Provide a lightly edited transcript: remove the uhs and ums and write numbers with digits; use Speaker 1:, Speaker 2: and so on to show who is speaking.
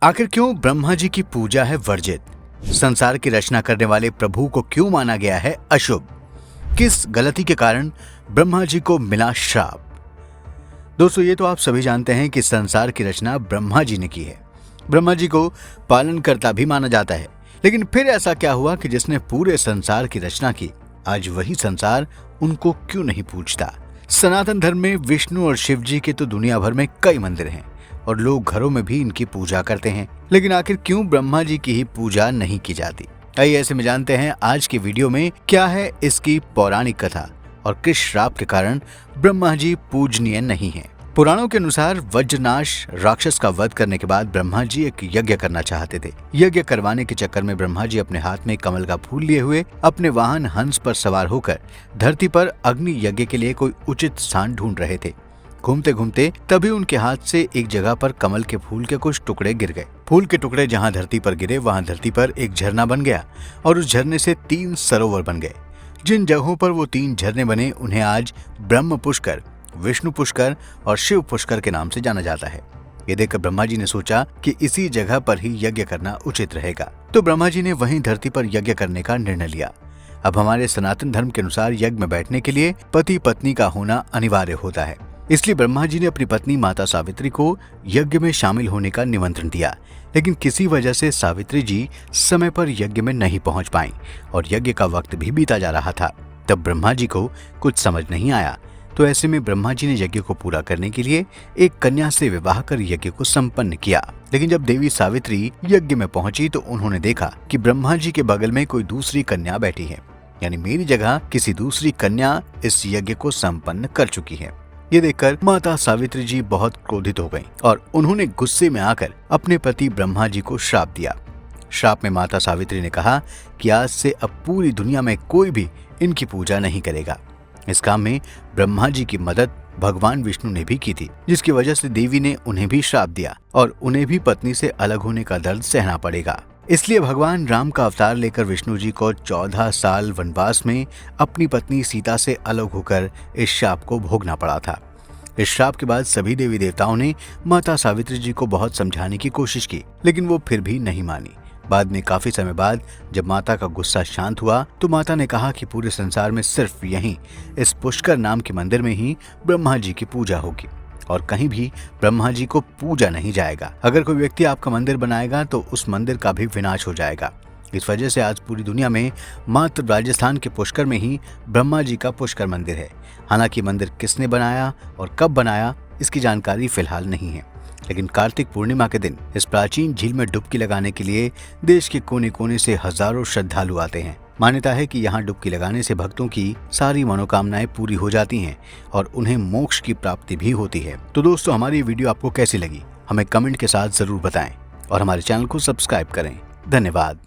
Speaker 1: आखिर क्यों ब्रह्मा जी की पूजा है वर्जित? संसार की रचना करने वाले प्रभु को क्यों माना गया है अशुभ? किस गलती के कारण ब्रह्मा जी को मिला श्राप? दोस्तों, ये तो आप सभी जानते हैं कि संसार की रचना ब्रह्मा जी ने की है। ब्रह्मा जी को पालनकर्ता भी माना जाता है। लेकिन फिर ऐसा क्या हुआ कि जिसने पूरे संसार की रचना की, आज वही संसार उनको क्यों नहीं पूजता? सनातन धर्म में विष्णु और शिव जी के तो दुनिया भर में कई मंदिर हैं और लोग घरों में भी इनकी पूजा करते हैं। लेकिन आखिर क्यों ब्रह्मा जी की ही पूजा नहीं की जाती? आइए ऐसे में जानते हैं आज की वीडियो में क्या है इसकी पौराणिक कथा और किस श्राप के कारण ब्रह्मा जी पूजनीय नहीं हैं। पुराणों के अनुसार वज्रनाश राक्षस का वध करने के बाद ब्रह्मा जी एक यज्ञ करना चाहते थे। यज्ञ करवाने के चक्कर में ब्रह्मा जी अपने हाथ में कमल का फूल लिए हुए अपने वाहन हंस पर सवार होकर धरती पर अग्नि यज्ञ के लिए कोई उचित स्थान ढूंढ रहे थे। घूमते घूमते तभी उनके हाथ से एक जगह पर कमल के फूल के कुछ टुकड़े गिर गए। फूल के टुकड़े जहाँ धरती पर गिरे वहाँ धरती पर एक झरना बन गया और उस झरने से 3 सरोवर बन गए। जिन जगहों पर वो 3 झरने बने उन्हें आज ब्रह्म पुष्कर, विष्णु पुष्कर और शिव पुष्कर के नाम से जाना जाता है। ये देखकर ब्रह्मा जी ने सोचा कि इसी जगह पर ही यज्ञ करना उचित रहेगा, तो ब्रह्मा जी ने वहीं धरती पर यज्ञ करने का निर्णय लिया। अब हमारे सनातन धर्म के अनुसार यज्ञ में बैठने के लिए पति पत्नी का होना अनिवार्य होता है। इसलिए ब्रह्मा जी ने अपनी पत्नी माता सावित्री को यज्ञ में शामिल होने का निमंत्रण दिया। लेकिन किसी वजह से सावित्री जी समय पर यज्ञ में नहीं पहुंच पाईं और यज्ञ का वक्त भी बीता जा रहा था। तब ब्रह्मा जी को कुछ समझ नहीं आया, तो ऐसे में ब्रह्मा जी ने यज्ञ को पूरा करने के लिए एक कन्या से विवाह कर यज्ञ को संपन्न किया। लेकिन जब देवी सावित्री यज्ञ में पहुंची तो उन्होंने देखा कि ब्रह्मा जी के बगल में कोई दूसरी कन्या बैठी है, यानी मेरी जगह किसी दूसरी कन्या इस यज्ञ को संपन्न कर चुकी है। ये देखकर माता सावित्री जी बहुत क्रोधित हो गईं और उन्होंने गुस्से में आकर अपने पति ब्रह्मा जी को श्राप दिया। श्राप में माता सावित्री ने कहा कि आज से अब पूरी दुनिया में कोई भी इनकी पूजा नहीं करेगा। इस काम में ब्रह्मा जी की मदद भगवान विष्णु ने भी की थी, जिसकी वजह से देवी ने उन्हें भी श्राप दिया और उन्हें भी पत्नी से अलग होने का दर्द सहना पड़ेगा। इसलिए भगवान राम का अवतार लेकर विष्णु जी को 14 साल वनवास में अपनी पत्नी सीता से अलग होकर इस श्राप को भोगना पड़ा था। इस श्राप के बाद सभी देवी देवताओं ने माता सावित्री जी को बहुत समझाने की कोशिश की, लेकिन वो फिर भी नहीं मानी। बाद में काफी समय बाद जब माता का गुस्सा शांत हुआ तो माता ने कहा कि पूरे संसार में सिर्फ यहीं इस पुष्कर नाम के मंदिर में ही ब्रह्मा जी की पूजा होगी और कहीं भी ब्रह्मा जी को पूजा नहीं जाएगा। अगर कोई व्यक्ति आपका मंदिर बनाएगा तो उस मंदिर का भी विनाश हो जाएगा। इस वजह से आज पूरी दुनिया में मात्र राजस्थान के पुष्कर में ही ब्रह्मा जी का पुष्कर मंदिर है। हालांकि मंदिर किसने बनाया और कब बनाया इसकी जानकारी फिलहाल नहीं है, लेकिन कार्तिक पूर्णिमा के दिन इस प्राचीन झील में डुबकी लगाने के लिए देश के कोने कोने से हजारों श्रद्धालु आते हैं। मान्यता है कि यहाँ डुबकी लगाने से भक्तों की सारी मनोकामनाएं पूरी हो जाती हैं और उन्हें मोक्ष की प्राप्ति भी होती है। तो दोस्तों, हमारी वीडियो आपको कैसी लगी हमें कमेंट के साथ जरूर बताएं और हमारे चैनल को सब्सक्राइब करें। धन्यवाद।